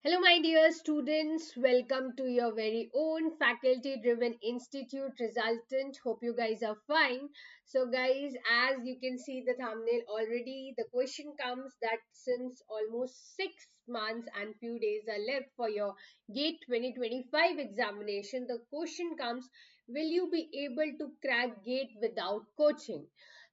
Hello, my dear students. Welcome to your very own faculty driven institute, Resultant. Hope you guys are fine. So, guys, as you can see the thumbnail already, the question comes that since almost 6 months and few days are left for your GATE 2025 examination, the question comes, will you be able to crack GATE without coaching?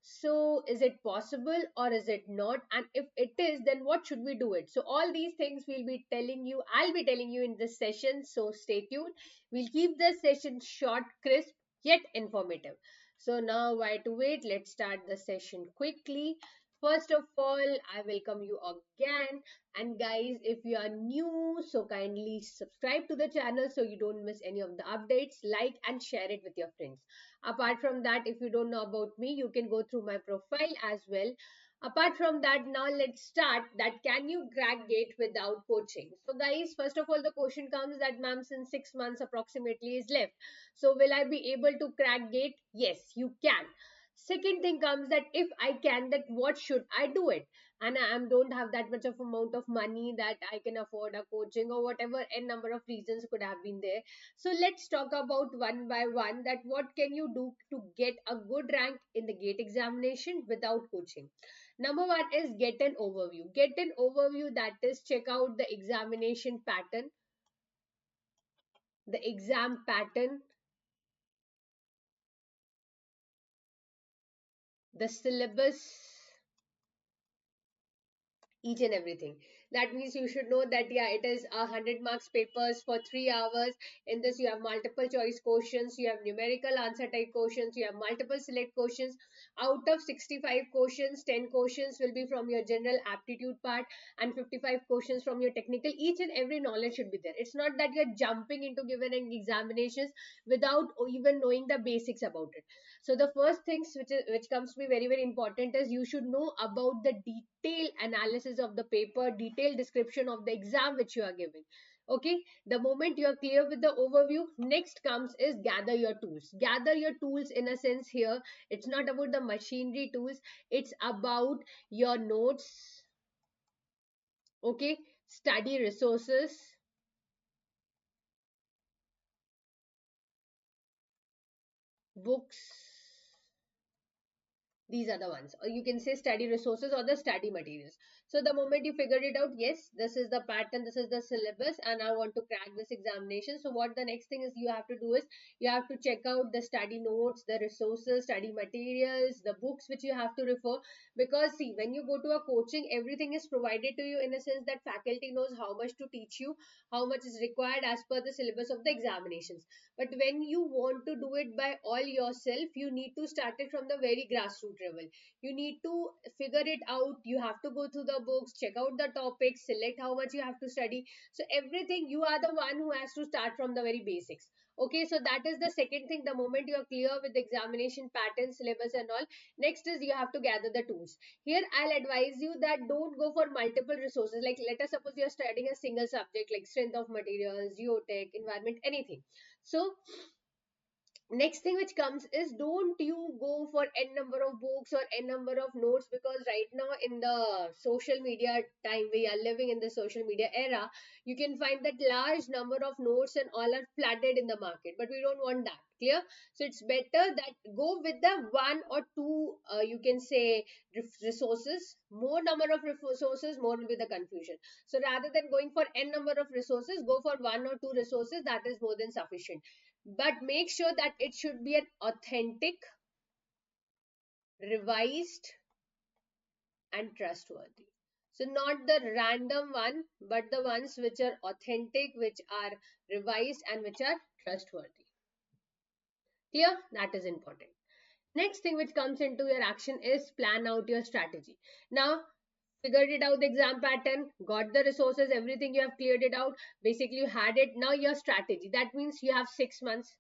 So is it possible or is it not? And if it is, then what should we do it? So all these things I'll be telling you in this session. So stay tuned. We'll keep the session short, crisp, yet informative. So now why to wait? Let's start the session quickly. First of all, I welcome you again. And guys, if you are new, so kindly subscribe to the channel so you don't miss any of the updates. Like and share it with your friends. Apart from that, if you don't know about me, you can go through my profile as well. Apart from that, now let's start that can you crack gate without coaching? So guys, first of all, the question comes that ma'am, since 6 months approximately is left, so will I be able to crack gate? Yes, you can. Second thing comes that if I can, that what should I do it? And I don't have that much of amount of money that I can afford a coaching or whatever n number of reasons could have been there. So let's talk about one by one that what can you do to get a good rank in the GATE examination without coaching. Number one is get an overview. Get an overview, that is check out the examination pattern, the exam pattern, the syllabus, each and everything. That means you should know that yeah, it is 100 marks papers for 3 hours. In this you have multiple choice questions, you have numerical answer type questions, you have multiple select questions. Out of 65 questions, 10 questions will be from your general aptitude part and 55 questions from your technical. Each and every knowledge should be there. It's not that you're jumping into given examinations without even knowing the basics about it. So the first things which comes to be very very important is you should know about the detailed analysis of the paper, detailed description of the exam which you are giving. Okay, the moment you are clear with the overview, next comes is gather your tools. Gather your tools in a sense here, it's not about the machinery tools, it's about your notes, okay, study resources, books. These are the ones, or you can say study resources or the study materials. So the moment you figured it out, yes, this is the pattern, this is the syllabus, and I want to crack this examination. So what the next thing is you have to do is you have to check out the study notes, the resources, study materials, the books which you have to refer. Because see, when you go to a coaching, everything is provided to you in a sense that faculty knows how much to teach you, how much is required as per the syllabus of the examinations. But when you want to do it by all yourself, you need to start it from the very grassroots level. You need to figure it out. You have to go through the books, check out the topics, select how much you have to study. So everything, you are the one who has to start from the very basics. Okay, so that is the second thing. The moment you are clear with the examination pattern, syllabus and all, next is you have to gather the tools. Here I'll advise you that don't go for multiple resources. Like let us suppose you're studying a single subject like strength of materials, geotech, environment, anything. So next thing which comes is don't you go for n number of books or n number of notes, because right now in the social media time, we are living in the social media era, you can find that large number of notes and all are flooded in the market, but we don't want that. Clear? So it's better that go with the one or two, you can say, resources. More number of resources, more will be the confusion. So rather than going for n number of resources, go for one or two resources, that is more than sufficient. But make sure that it should be an authentic, revised, and trustworthy. So not the random one, but the ones which are authentic, which are revised, and which are trustworthy. Clear? That is important. Next thing which comes into your action is plan out your strategy. Now, figured it out, the exam pattern, got the resources, everything, you have cleared it out. Basically, you had it. Now your strategy. That means you have 6 months.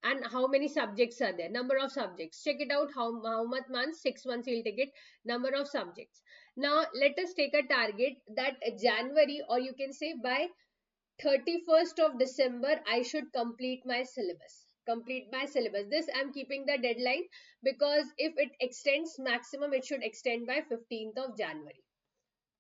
And how many subjects are there? Number of subjects. Check it out. How much months? 6 months you'll take it. Number of subjects. Now let us take a target that January, or you can say by 31st of December, I should complete my syllabus. Complete my syllabus. This I'm keeping the deadline, because if it extends maximum, it should extend by 15th of January.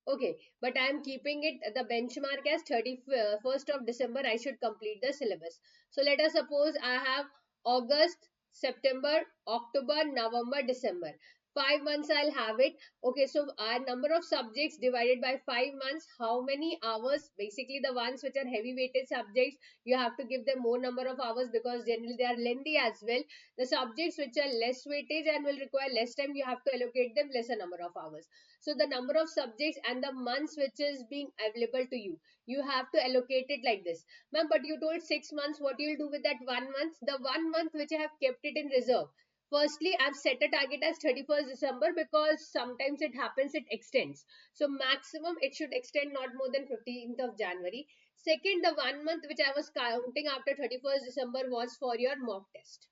Okay, but I am keeping it the benchmark as 31st of December. I should complete the syllabus. So let us suppose I have August, September, October, November, December. 5 months I'll have it. Okay, so our number of subjects divided by 5 months, how many hours? Basically, the ones which are heavy weighted subjects, you have to give them more number of hours because generally they are lengthy as well. The subjects which are less weightage and will require less time, you have to allocate them lesser number of hours. So the number of subjects and the months which is being available to you, you have to allocate it like this. Ma'am, but you told 6 months. What you'll do with that 1 month? The 1 month which I have kept it in reserve. Firstly, I've set a target as 31st December because sometimes it happens, it extends. So maximum it should extend not more than 15th of January. Second, the 1 month which I was counting after 31st December was for your mock test.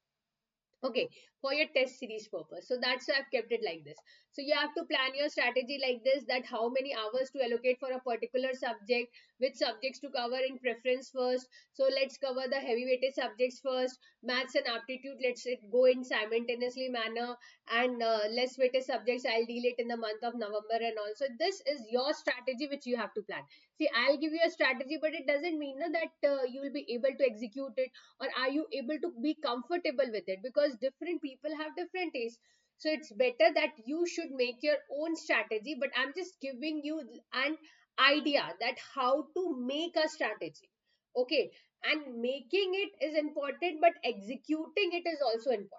Okay, for your test series purpose. So that's why I've kept it like this. So you have to plan your strategy like this, that how many hours to allocate for a particular subject, which subjects to cover in preference first. So let's cover the heavy weighted subjects first. Maths and aptitude, let's it go in simultaneously manner, and less weighted subjects I'll deal it in the month of November. And also this is your strategy which you have to plan. See, I'll give you a strategy, but it doesn't mean that you will be able to execute it, or are you able to be comfortable with it, because different people have different tastes. So it's better that you should make your own strategy, but I'm just giving you an idea that how to make a strategy. Okay, and making it is important, but executing it is also important.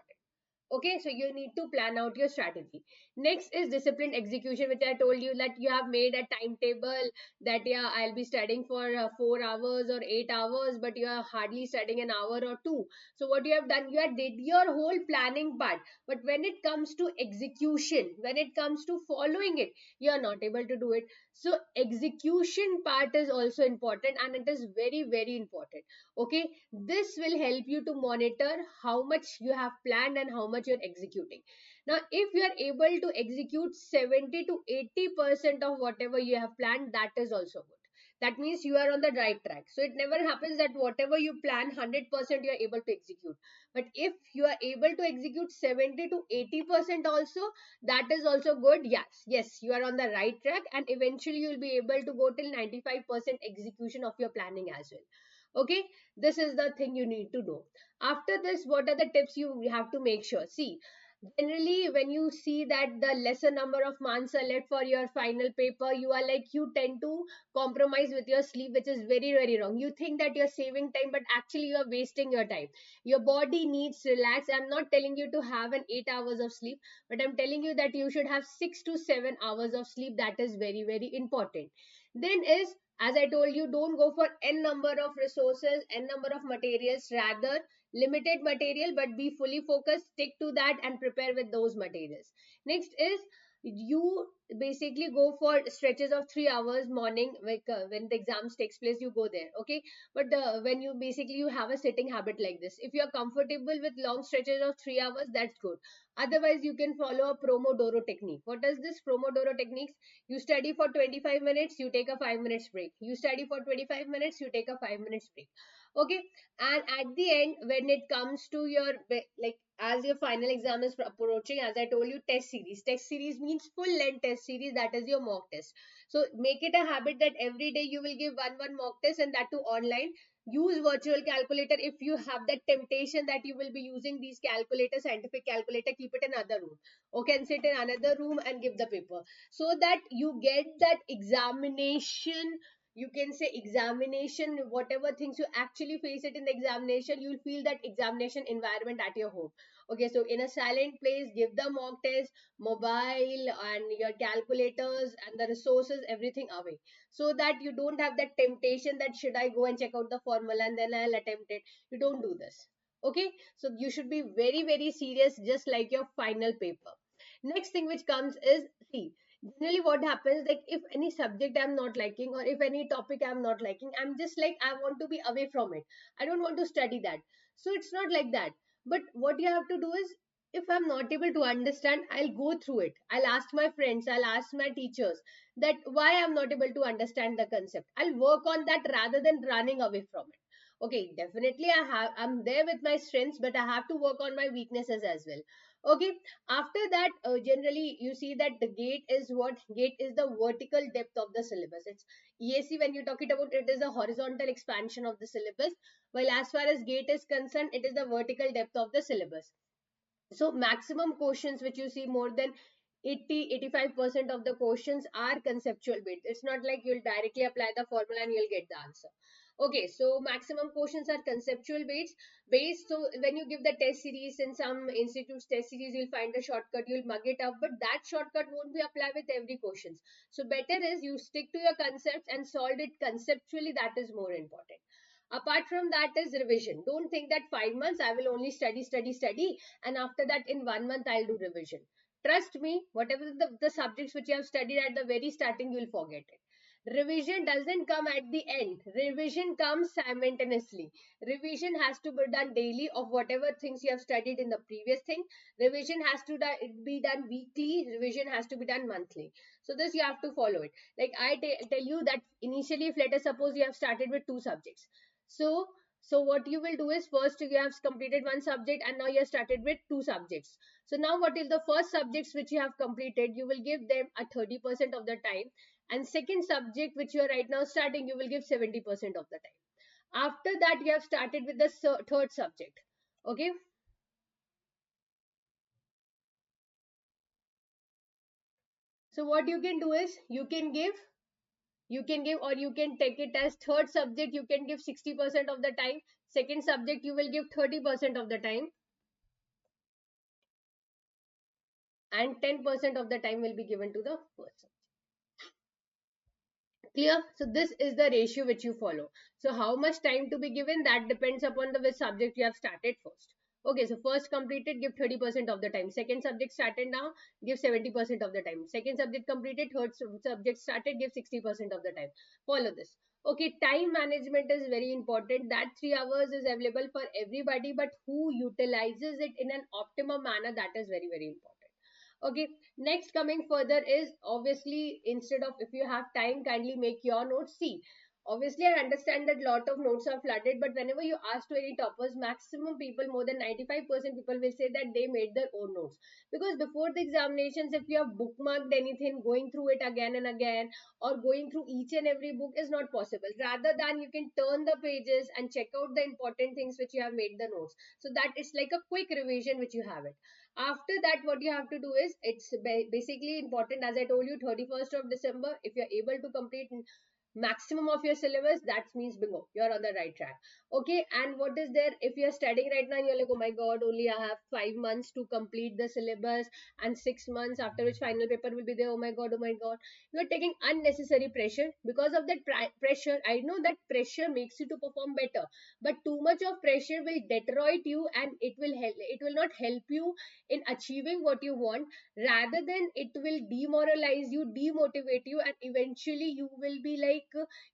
Okay, so you need to plan out your strategy. Next is disciplined execution, which I told you that you have made a timetable, that yeah, I'll be studying for 4 hours or 8 hours, but you are hardly studying an hour or two. So what you have done, you have did your whole planning part, but when it comes to execution, when it comes to following it, you are not able to do it. So execution part is also important, and it is very very important. Okay, this will help you to monitor how much you have planned and how much you're executing. Now if you are able to execute 70 to 80% of whatever you have planned, that is also good. That means you are on the right track. So it never happens that whatever you plan 100% you are able to execute, but if you are able to execute 70 to 80% also, that is also good. Yes, you are on the right track, and eventually you will be able to go till 95% execution of your planning as well. Okay, this is the thing you need to know. After this, what are the tips you have to make sure? See, generally when you see that the lesser number of months are left for your final paper, you are like, you tend to compromise with your sleep, which is very very wrong. You think that you're saving time, but actually you are wasting your time. Your body needs relax. I'm not telling you to have an 8 hours of sleep, but I'm telling you that you should have 6 to 7 hours of sleep. That is very very important. Then is, as I told you, don't go for n number of resources, n number of materials. Rather, limited material, but be fully focused, stick to that and prepare with those materials. Next is, you basically go for stretches of 3 hours morning, like when the exams takes place, you go there. Okay, but when you basically you have a sitting habit like this, if you are comfortable with long stretches of 3 hours, that's good. Otherwise you can follow a Pomodoro technique. What is this Pomodoro techniques? You study for 25 minutes, you take a 5 minutes break. You study for 25 minutes, you take a 5 minutes break. Okay, and at the end, when it comes to your like, as your final exam is approaching, as I told you, test series means full length test series, that is your mock test. So make it a habit that every day you will give one mock test, and that too online. Use virtual calculator. If you have that temptation that you will be using these calculators, scientific calculator, keep it in another room. Okay, and sit in another room and give the paper, so that you get that examination, you can say examination, whatever things you actually face it in the examination, you'll feel that examination environment at your home. Okay, so in a silent place, give the mock test, mobile and your calculators and the resources, everything away, so that you don't have that temptation that should I go and check out the formula and then I'll attempt it. You don't do this. Okay, so you should be very very serious, just like your final paper. Next thing which comes is, see, generally what happens, like if any subject I'm not liking, or if any topic I'm not liking, I'm just like, I want to be away from it, I don't want to study that. So it's not like that. But what you have to do is, if I'm not able to understand, I'll go through it, I'll ask my friends, I'll ask my teachers that why I'm not able to understand the concept, I'll work on that rather than running away from it. Okay, definitely I'm there with my strengths, but I have to work on my weaknesses as well. Okay, after that, generally you see that the gate is what? Gate is the vertical depth of the syllabus. It's EAC, when you're talking about it, is a horizontal expansion of the syllabus, while as far as gate is concerned, it is the vertical depth of the syllabus. So maximum questions which you see, more than 80-85% of the questions are conceptual based. It's not like you'll directly apply the formula and you'll get the answer. Okay, so maximum questions are conceptual based. So when you give the test series, in some institutes test series, you'll find a shortcut, you'll mug it up, but that shortcut won't be applied with every questions. So better is you stick to your concepts and solve it conceptually. That is more important. Apart from that is revision. Don't think that 5 months I will only study, and after that in 1 month I'll do revision. Trust me, whatever the subjects which you have studied at the very starting, you'll forget it. Revision doesn't come at the end. Revision comes simultaneously. Revision has to be done daily of whatever things you have studied in the previous thing. Revision has to be done weekly. Revision has to be done monthly. So this you have to follow it. Like I tell you that initially, if let us suppose you have started with two subjects. So what you will do is, first you have completed one subject and now you have started with two subjects. So now what is the first subjects which you have completed, you will give them a 30% of the time, and second subject which you are right now starting, you will give 70% of the time. After that you have started with the third subject. Okay, so what you can do is, you can give or you can take it as third subject, you can give 60% of the time, second subject you will give 30% of the time, and 10% of the time will be given to the first. Clear? So this is the ratio which you follow. So how much time to be given, that depends upon the which subject you have started first. Okay, so first completed, give 30% of the time. Second subject started now, give 70% of the time. Second subject completed, third subject started, give 60% of the time. Follow this. Okay, time management is very important. That 3 hours is available for everybody, but who utilizes it in an optimum manner, that is very, very important. Okay, next coming further is, obviously, instead of, if you have time, kindly make your notes. See, obviously I understand that lot of notes are flooded, but whenever you ask to any toppers, maximum people, more than 95% people will say that they made their own notes. Because before the examinations, if you have bookmarked anything, going through it again and again, or going through each and every book is not possible. Rather than, you can turn the pages and check out the important things which you have made the notes. So that it's like a quick revision which you have it. After that, what you have to do is, it's basically important, as I told you, 31st of December, if you're able to complete maximum of your syllabus, that means bingo, you're on the right track. Okay, and what is there, if you're studying right now, you're like, oh my god, only I have 5 months to complete the syllabus, and 6 months after which final paper will be there, oh my god, oh my god, you're taking unnecessary pressure. Because of that pressure, I know that pressure makes you to perform better, but too much of pressure will deteriorate you, and it will not help you in achieving what you want. Rather than, it will demoralize you, demotivate you, and eventually you will be like,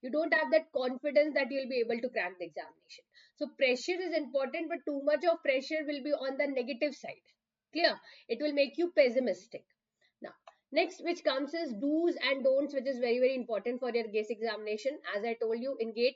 you don't have that confidence that you'll be able to crack the examination. So pressure is important, but too much of pressure will be on the negative side. Clear? It will make you pessimistic. Now, next which comes is do's and don'ts, which is very, very important for your GATE examination. As I told you, in GATE,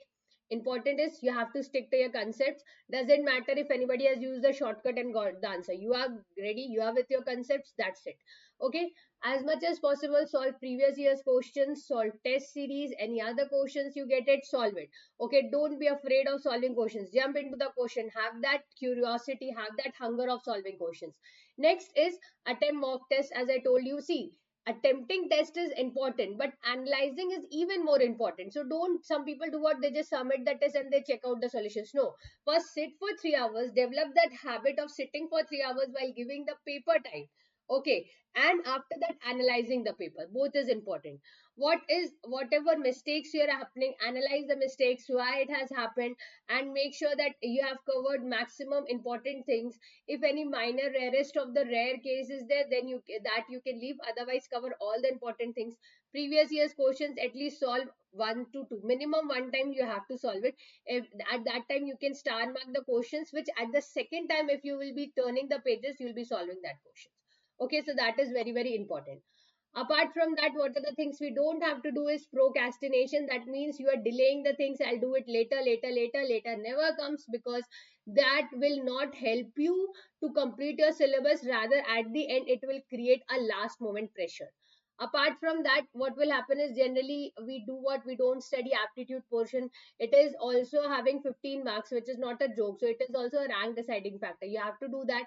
important is you have to stick to your concepts. Doesn't matter if anybody has used the shortcut and got the answer. You are ready, you are with your concepts, that's it. Okay, as much as possible, solve previous year's questions, solve test series, any other questions you get it, solve it. Okay, don't be afraid of solving questions. Jump into the question, have that curiosity, have that hunger of solving questions. Next is attempt mock test. As I told you, see, attempting test is important, but analyzing is even more important. So don't, some people do what, they just submit the test and they check out the solutions. No, first sit for 3 hours, develop that habit of sitting for 3 hours while giving the paper time. Okay, and after that, analyzing the paper, both is important. Whatever mistakes you are happening, analyze the mistakes, why it has happened, and make sure that you have covered maximum important things. If any minor rarest of the rare case is there, then you can leave, otherwise cover all the important things. Previous year's questions, at least solve one to two, minimum one time you have to solve it. If at that time you can star mark the questions, which at the second time, if you will be turning the pages, you will be solving that questions. Okay, so that is very, very important. Apart from that, what are the things we don't have to do is procrastination. That means you are delaying the things. I'll do it later, later, later, later never comes, because that will not help you to complete your syllabus. Rather, at the end, it will create a last moment pressure. Apart from that, what will happen is, generally we do what, we don't study aptitude portion. It is also having 15 marks, which is not a joke. So it is also a rank deciding factor. You have to do that.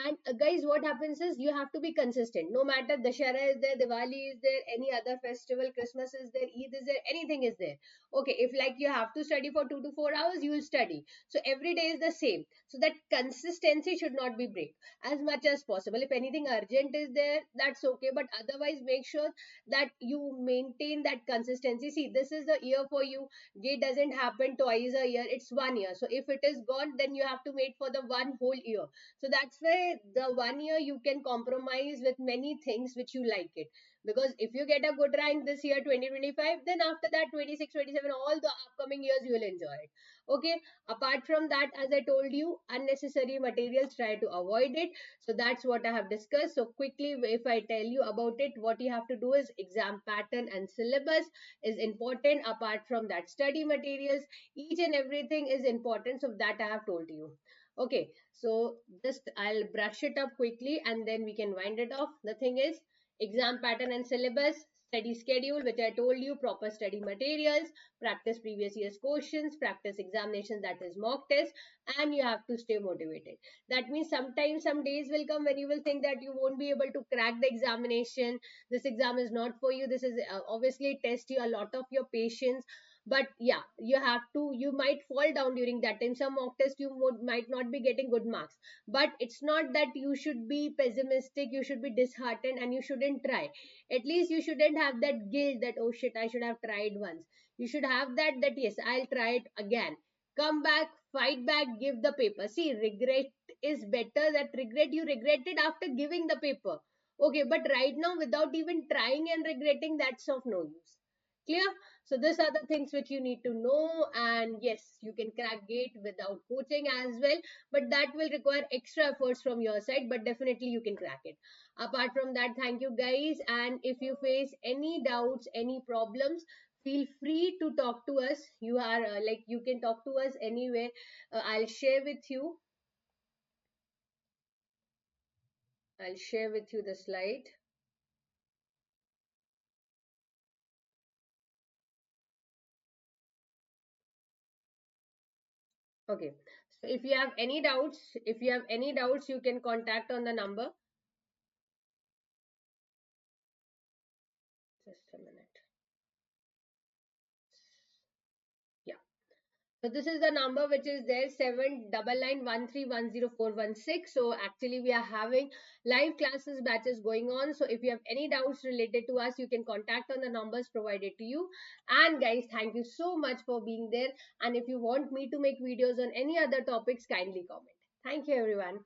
And guys, what happens is, you have to be consistent. No matter Dashara is there, Diwali is there, any other festival, Christmas is there, Eid is there, anything is there. Okay, if like you have to study for 2 to 4 hours, you will study. So every day is the same. So that consistency should not be break as much as possible. If anything urgent is there, that's okay, but otherwise make sure that you maintain that consistency. See, this is the year for you. Gate doesn't happen twice a year, it's 1 year. So if it is gone, then you have to wait for the one whole year. So that's why the 1 year you can compromise with many things which you like it. Because if you get a good rank this year 2025, then after that 26, 27, all the upcoming years you will enjoy it. Okay. Apart from that, as I told you, unnecessary materials, try to avoid it. So that's what I have discussed. So quickly, if I tell you about it, what you have to do is, exam pattern and syllabus is important. Apart from that, study materials, each and everything is important. So that I have told you. Okay, so just I'll brush it up quickly and then we can wind it off. The thing is, exam pattern and syllabus, study schedule, which I told you, proper study materials, practice previous year's questions, practice examinations, that is mock test, and you have to stay motivated. That means sometimes some days will come when you will think that you won't be able to crack the examination. This exam is not for you. This is obviously test you a lot of your patience. But yeah, you have to, you might fall down during that time. Some mock test you might not be getting good marks, but it's not that you should be pessimistic, you should be disheartened, and you shouldn't try. At least you shouldn't have that guilt that, oh shit, I should have tried once. You should have that yes, I'll try it again. Come back, fight back, give the paper. See, regret is better. That regret, you regretted after giving the paper. Okay, but right now, without even trying and regretting, that's of no use. Clear? So these are the things which you need to know. And yes, you can crack gate without coaching as well, but that will require extra efforts from your side, but definitely you can crack it. Apart from that, thank you guys. And if you face any doubts, any problems, feel free to talk to us. You are you can talk to us anywhere. I'll share with you the slide. Okay, so if you have any doubts, you can contact on the number. Just a minute. Yeah. So this is the number which is there, 79913104116. So actually we are having live classes batches going on. So if you have any doubts related to us, you can contact on the numbers provided to you. And guys, thank you so much for being there. And if you want me to make videos on any other topics, kindly comment. Thank you everyone.